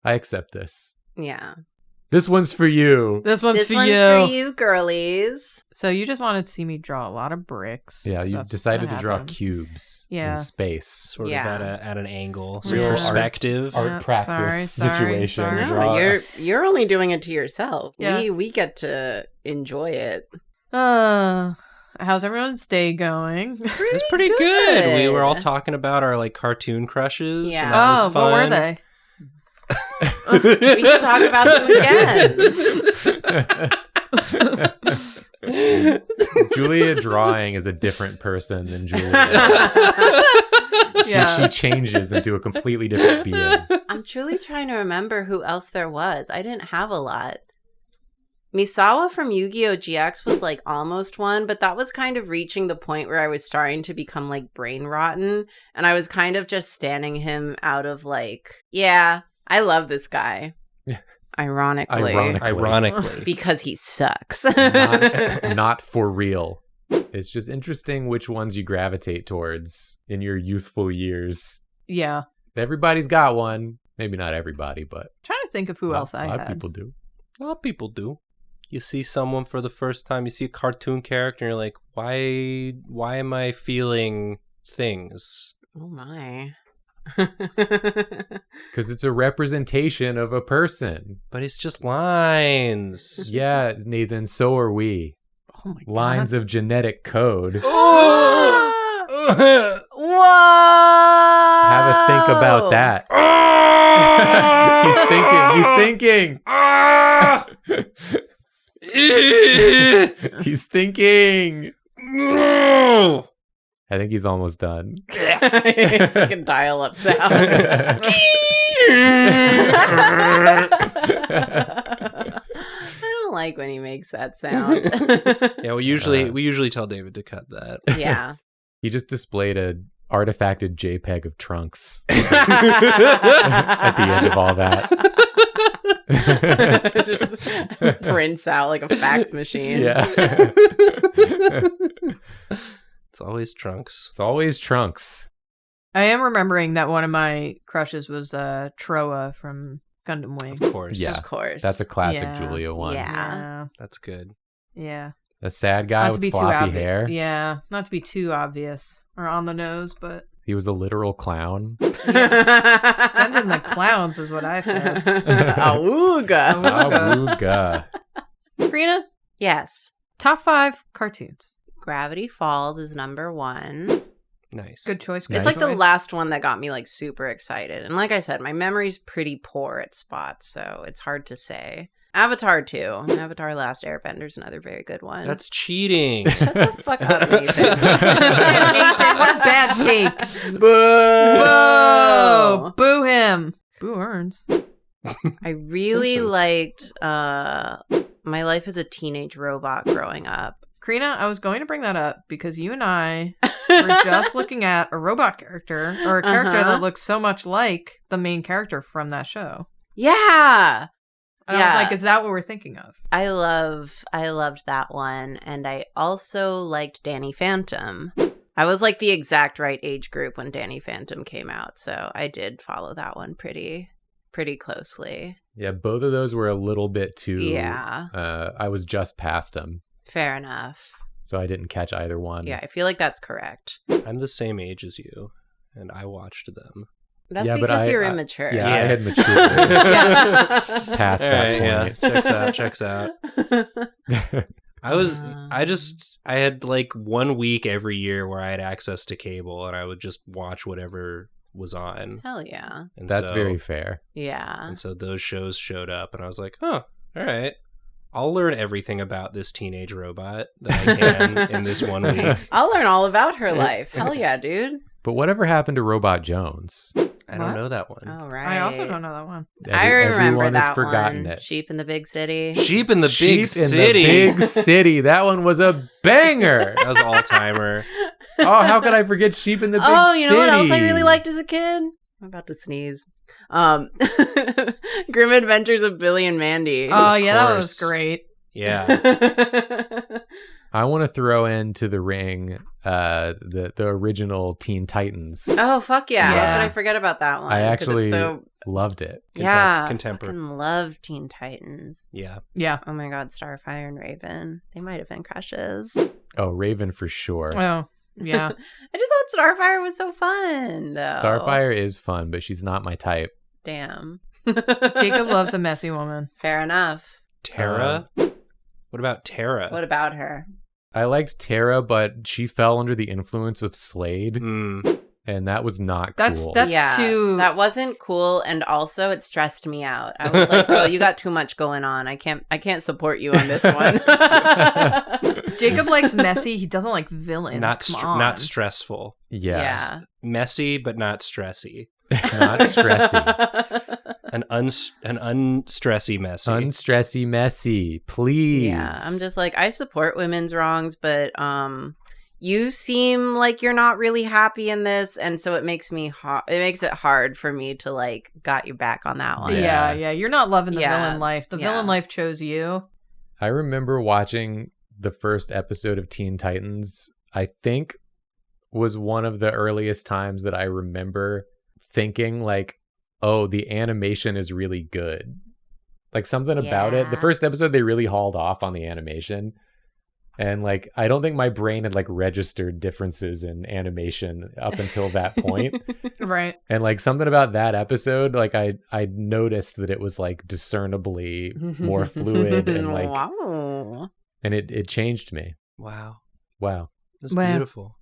B: I accept this.
C: Yeah.
B: This one's for you.
D: This one's
C: This
D: for
C: one's
D: you.
C: for you, girlies.
D: So you just wanted to see me draw a lot of bricks.
B: Yeah, you
D: That's
B: decided to
D: what
B: draw
D: happened.
B: cubes
D: Yeah.
B: in space.
A: Sort
C: Yeah.
A: of at an angle. Some
B: Real art-
A: perspective.
B: Art
D: Yeah,
B: practice
D: sorry,
B: situation.
D: sorry.
C: No,
B: Draw-
C: you're only doing it to yourself.
D: Yeah.
C: We get to enjoy it.
D: How's everyone's day going?
A: It's pretty good. We were all talking about our like cartoon crushes.
C: Yeah.
A: And that was
D: Oh,
A: fun.
D: what were they?
C: We should talk about them again.
B: Julia drawing is a different person than Julia.
D: Yeah.
B: She changes into a completely different being.
C: I'm truly trying to remember who else there was. I didn't have a lot. Misawa from Yu-Gi-Oh! GX was like almost one, but that was kind of reaching the point where I was starting to become like brain rotten. And I was kind of just standing him out of like, yeah, I love this guy. Ironically. Because he sucks.
B: not for real. It's just interesting which ones you gravitate towards in your youthful years.
D: Yeah.
B: Everybody's got one. Maybe not everybody, but
D: Trying to think of who else I
B: a lot
D: had.
B: of people do.
A: A lot of people do. You see someone for the first time, you see a cartoon character, and you're like, why am I feeling things?
C: Oh my.
B: Because it's a representation of a person.
A: But it's just lines.
B: Yeah, Nathan, so are we.
D: Oh my god.
B: Lines of genetic code.
C: Whoa!
B: Have a think about that. He's thinking. I think he's almost done.
C: It's like a dial-up sound. I don't like when he makes that sound.
A: Yeah, we usually tell David to cut that.
C: Yeah.
B: He just displayed a artifacted JPEG of Trunks
C: At
B: the end of all that.
C: Just prints out like a fax machine.
B: Yeah.
A: It's always Trunks.
B: It's always Trunks.
D: I am remembering that one of my crushes was Troa from Gundam Wing.
A: Of course.
B: Yeah.
C: Of course.
B: That's a classic
D: Yeah.
B: Julia one.
C: Yeah.
A: That's good.
D: Yeah.
B: A sad guy
D: Not to
B: with
D: be too
B: floppy
D: obvious.
B: hair.
D: Yeah. Not to be too obvious or on the nose, but
B: He was a literal clown.
C: Send
D: send in the clowns is what I said.
C: Awooga.
B: Awooga.
D: Karina,
C: Yes.
D: top 5 cartoons.
C: Gravity Falls is number 1.
A: Nice.
D: Good choice.
C: It's like the last one that got me like super excited. And like I said, my memory's pretty poor at spots, so it's hard to say. Avatar 2. Avatar Last Airbender is another very good one.
A: That's cheating.
C: Shut the fuck up, Nathan.
D: Nathan, what a bad take.
C: Boo!
D: Boo him. Boo earns.
C: I really
A: Simpsons.
C: liked My Life as a Teenage Robot growing up.
D: Karina, I was going to bring that up because you and I were just looking at a robot character or a character that looks so much like the main character from that show.
C: Yeah.
D: And I was like, is that what we're thinking of?
C: I loved that one. And I also liked Danny Phantom. I was like the exact right age group when Danny Phantom came out. So I did follow that one pretty closely.
B: Yeah, both of those were a little bit too...
C: Yeah.
B: I was just past them.
C: Fair enough.
B: So I didn't catch either one.
C: Yeah, I feel like that's correct.
A: I'm the same age as you, and I watched them.
C: That's
B: Yeah, but
C: because you're
B: I-
C: immature.
B: Yeah, I had matured
C: Yeah.
B: past that
A: Yeah,
B: point.
A: checks out. I had like 1 week every year where I had access to cable, and I would just watch whatever was on.
C: Hell yeah.
A: And
B: That's
A: so,
B: very fair.
C: Yeah.
A: And so those shows showed up, and I was like, oh, all right. I'll learn everything about this teenage robot that I can in this 1 week.
C: I'll learn all about her life. Hell yeah, dude.
B: But whatever happened to Robot Jones?
A: I don't
D: What?
A: know that one.
C: All right.
D: I also don't know that one.
C: I remember
B: Everyone
C: that
B: has forgotten
C: one.
B: it.
C: Sheep in the Big City.
A: Sheep in the
B: Sheep
A: Big City.
B: in the Big City. That one was a banger.
A: That was all timer.
B: Oh, how could I forget Sheep in the Big City?
C: Oh, you know what else I really liked as a kid? I'm about to sneeze. Grim Adventures of Billy and Mandy.
D: Oh, yeah, that was
A: course.
D: great.
A: Yeah.
B: I want to throw into the ring the original Teen Titans.
C: Oh, fuck yeah.
D: Yeah.
C: How could I forget about that one?
B: I
C: 'Cause
B: actually
C: it's so...
B: loved it.
C: Yeah.
A: Contemporary.
C: Fucking love Teen Titans.
A: Yeah.
D: Yeah.
C: Oh my god, Starfire and Raven. They might have been crushes.
B: Oh, Raven for sure.
D: Oh, yeah.
C: I just thought Starfire was so fun, though.
B: Starfire is fun, but she's not my type.
C: Damn.
D: Jacob loves a messy woman.
C: Fair enough.
A: Tara? What about Tara?
C: What about her?
B: I liked Tara, but she fell under the influence of Slade,
A: Mm.
B: and that was not
D: That's
B: cool.
D: too.
C: That wasn't cool, and also it stressed me out. I was like, "Bro, you got too much going on. I can't support you on this one."
D: Jacob likes messy. He doesn't like villains.
A: Not stressful.
B: Yes.
A: Messy, but not stressy.
B: Not stressy.
A: An unstressy messy.
B: Unstressy messy, please.
C: Yeah, I'm just like, I support women's wrongs, but you seem like you're not really happy in this, and so it makes it hard for me to like got you back on that one.
D: Yeah, yeah. You're not loving the
C: Yeah.
D: villain life. The
C: Yeah.
D: villain life chose you.
B: I remember watching the first episode of Teen Titans. I think was one of the earliest times that I remember thinking like, oh, the animation is really good. Like something about it. The
C: Yeah.
B: first episode, they really hauled off on the animation. And like, I don't think my brain had like registered differences in animation up until that point.
D: Right.
B: And like something about that episode, like I noticed that it was like discernibly more fluid and like,
C: wow.
B: and it changed me.
A: Wow.
B: Wow.
A: That's
D: Wow.
A: beautiful.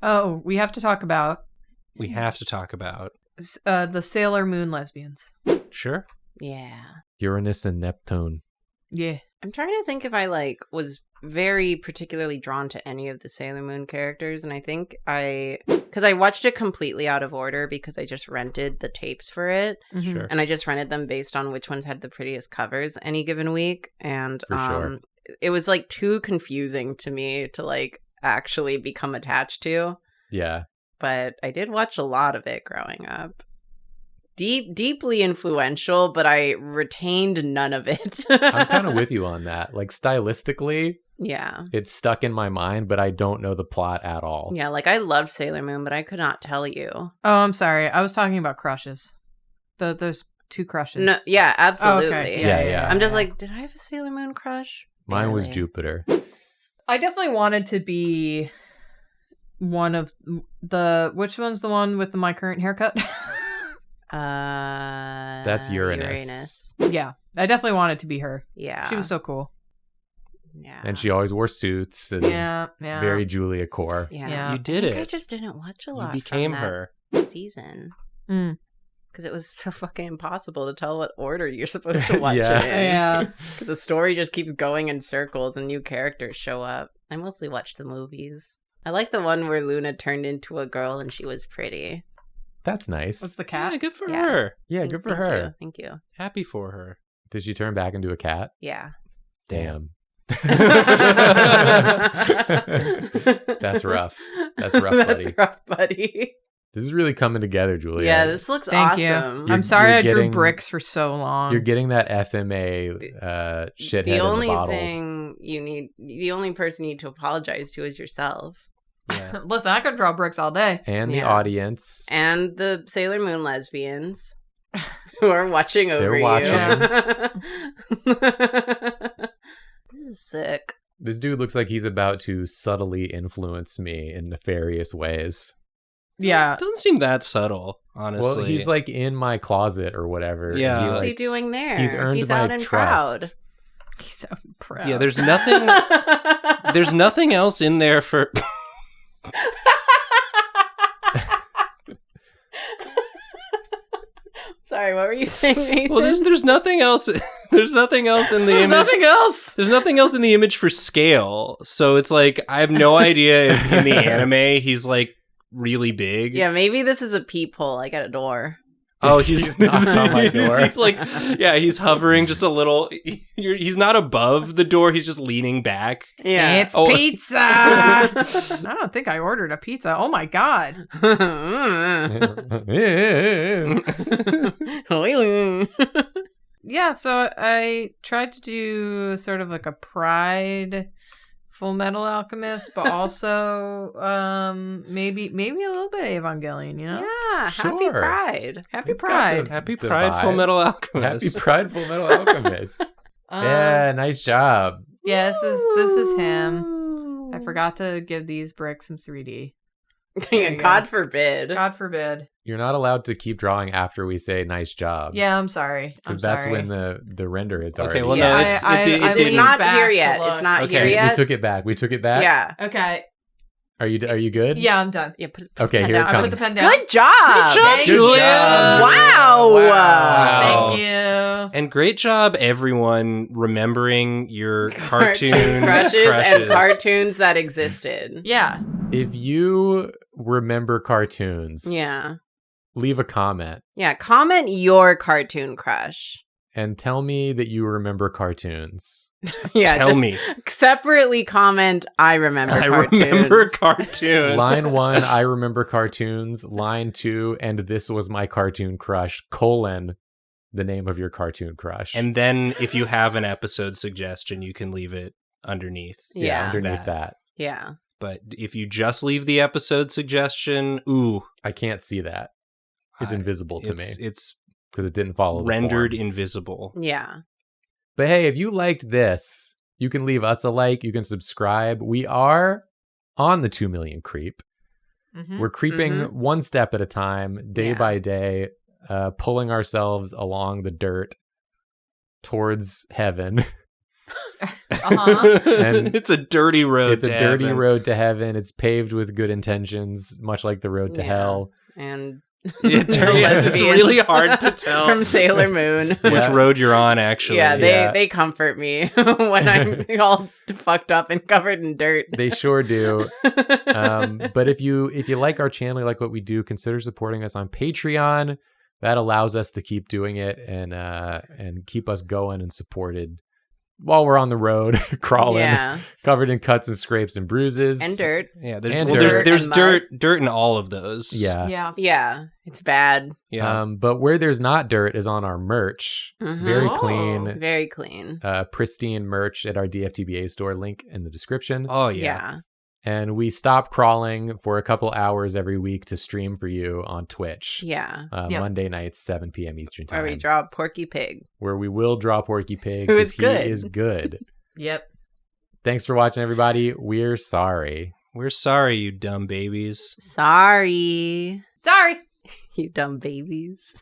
D: Oh, we have to talk about
A: We have to talk about.
D: the Sailor Moon lesbians.
A: Sure.
C: Yeah.
B: Uranus and Neptune.
D: Yeah.
C: I'm trying to think if I like was very particularly drawn to any of the Sailor Moon characters, and I think because I watched it completely out of order because I just rented the tapes for it,
D: Mhm.
A: Sure.
C: and I just rented them based on which ones had the prettiest covers any given week, and
B: For sure.
C: it was like too confusing to me to like actually become attached to,
B: Yeah.
C: but I did watch a lot of it growing up. Deeply influential, but I retained none of it.
B: I'm kind of with you on that. Like stylistically,
C: Yeah.
B: it's stuck in my mind, but I don't know the plot at all.
C: Yeah, like I loved Sailor Moon, but I could not tell you.
D: Oh, I'm sorry. I was talking about crushes. There's two crushes.
C: No, yeah, absolutely.
D: Oh, okay.
B: Yeah.
C: I'm just like, did I have a Sailor Moon crush?
B: Mine was
C: Barely.
B: Jupiter.
D: I definitely wanted to be one of which one's the one with the my current haircut?
B: That's Uranus.
D: Yeah. I definitely wanted to be her.
C: Yeah.
D: She was so cool.
C: Yeah.
B: And she always wore suits. And very Julia core.
C: Yeah.
A: You did it.
C: I just didn't watch a lot.
A: You became
C: from
A: her.
C: that season. Because it was so fucking impossible to tell what order you're supposed to watch it in.
D: Yeah.
C: Because the story just keeps going in circles and new characters show up. I mostly watch the movies. I like the one where Luna turned into a girl and she was pretty.
B: That's nice.
D: What's the cat?
A: Yeah, good for her.
B: Yeah, good for her.
C: Thank you.
A: Happy for her.
B: Did she turn back into a cat?
C: Yeah.
B: Damn. That's rough. That's rough, buddy.
C: That's rough, buddy.
B: This is really coming together, Julia.
C: Yeah, this looks
D: Thank
C: awesome.
D: you. I'm sorry
B: you're
D: I drew
B: getting-
D: bricks for so long.
B: You're getting that FMA shithead
C: The
B: in
C: only
B: the bottle.
C: thing the only person you need to apologize to is yourself.
A: Yeah.
D: Listen, I could draw bricks all day.
B: And the
C: Yeah.
B: audience.
C: And the Sailor Moon lesbians who are watching over
B: They're
C: you. This is sick.
B: This dude looks like he's about to subtly influence me in nefarious ways.
D: Yeah.
A: It doesn't seem that subtle, honestly.
B: Well, he's like in my closet or whatever. and
A: Yeah.
B: he,
C: What's he
B: like,
C: doing there?
B: he's earned my
C: out and proud.
B: trust.
D: He's so proud.
A: Yeah, there's nothing there's nothing else in there for
C: Sorry, what were you saying, Nathan?
A: Well, there's nothing else there's nothing else in the
D: There's
A: image.
D: nothing else.
A: There's nothing else in the image for scale. So it's like I have no idea if in the anime he's like really big.
C: Yeah, maybe this is a peephole like at a door.
A: Oh, he's
B: knocked on my door.
A: He's like, yeah, he's hovering just a little. He's not above the door. He's just leaning back.
C: Yeah.
D: It's
A: Oh.
D: pizza. I don't think I ordered a pizza. Oh my god. Yeah, so I tried to do sort of like a Pride Full Metal Alchemist, but also maybe a little bit
C: Yeah,
D: Evangelion, you know?
C: happy
B: Sure.
C: Pride.
D: Happy
B: It's got
D: Pride.
A: Happy
B: the
A: Pride Full
B: vibes.
A: Metal
B: Happy
A: Alchemist.
B: Pride Full Metal Alchemist. Yeah, nice job.
D: Yeah, this is him. I forgot to give these bricks some 3D. There you
C: God
D: go.
C: forbid.
D: God forbid.
B: You're not allowed to keep drawing after we say nice job.
D: Yeah, I'm sorry.
B: Because
D: I'm
B: that's
D: sorry.
B: when the render is
A: Okay,
B: already.
A: well,
C: Yeah.
A: no, it
D: I
C: It's
A: didn't.
C: not
D: back
C: here
D: to
C: yet.
D: look.
C: It's not
A: Okay.
C: here
B: We
C: yet.
B: took it back. We took it back.
C: Yeah.
D: Okay.
B: Are you good?
D: Yeah, I'm done.
C: Yeah. Put
B: Okay,
C: the pen
B: here it
C: down.
D: I put the
B: comes.
D: pen down.
C: Good job.
A: Good job,
D: Thank
A: Julia.
D: you.
C: Wow.
A: Wow.
D: Thank you.
A: And great job, everyone, remembering your cartoon
C: crushes and cartoons that existed.
D: Yeah.
B: If you remember cartoons,
C: Yeah.
B: leave a comment
C: Yeah. Comment your cartoon crush.
B: and tell me that you remember cartoons.
C: Yeah.
A: Tell
C: just
A: me.
C: Separately comment, I remember
A: I
C: cartoons.
A: remember cartoons.
B: Line 1, I remember cartoons. Line 2, and this was my cartoon crush, : the name of your cartoon crush.
A: And then if you have an episode suggestion, you can leave it underneath.
C: Yeah.
B: underneath that.
C: Yeah.
A: But if you just leave the episode suggestion, ooh,
B: I can't see that. It's invisible to me
A: It's
B: because it didn't follow the
A: rendered
B: form.
A: invisible.
C: Yeah.
B: But hey, if you liked this, you can leave us a like. You can subscribe. We are on the 2 million creep.
D: Mhm.
B: We're creeping one step at a time, day
C: Yeah.
B: by day, pulling ourselves along the dirt towards heaven.
D: Uh-huh.
B: And
A: it's a dirty road.
B: It's a
A: to
B: dirty
A: heaven.
B: road to heaven. It's paved with good intentions, much like the road to
C: Yeah.
B: hell.
C: And
A: It's really hard to tell
C: from Sailor Moon.
A: which
B: Yeah.
A: road you're on. Actually,
C: Yeah,
B: Yeah.
C: they comfort me when I'm all fucked up and covered in dirt.
B: They sure do. But if you like our channel, you like what we do, consider supporting us on Patreon. That allows us to keep doing it and keep us going and supported while we're on the road, crawling,
C: Yeah,
B: covered in cuts and scrapes and bruises.
C: and dirt.
A: yeah.
B: And
A: There's
B: dirt.
A: there's
C: And mud.
A: dirt in all of those.
B: Yeah.
D: Yeah.
C: Yeah, it's bad.
A: yeah.
B: But where there's not dirt is on our merch.
C: Mhm.
B: Very
D: Oh.
B: clean,
C: Very clean.
B: pristine merch at our DFTBA store. Link in the description.
A: Oh
C: Yeah.
A: yeah.
B: And we stop crawling for a couple hours every week to stream for you on Twitch.
C: Yeah.
D: Yep.
B: Monday nights, 7 p.m. Eastern Time.
C: Where we draw Porky Pig.
B: Where we will draw Porky Pig
C: Who
B: because
C: is
B: he
C: good.
B: is good.
D: Yep.
B: Thanks for watching, everybody. We're sorry.
A: We're sorry, you dumb babies.
C: Sorry,
D: Sorry.
C: you dumb babies.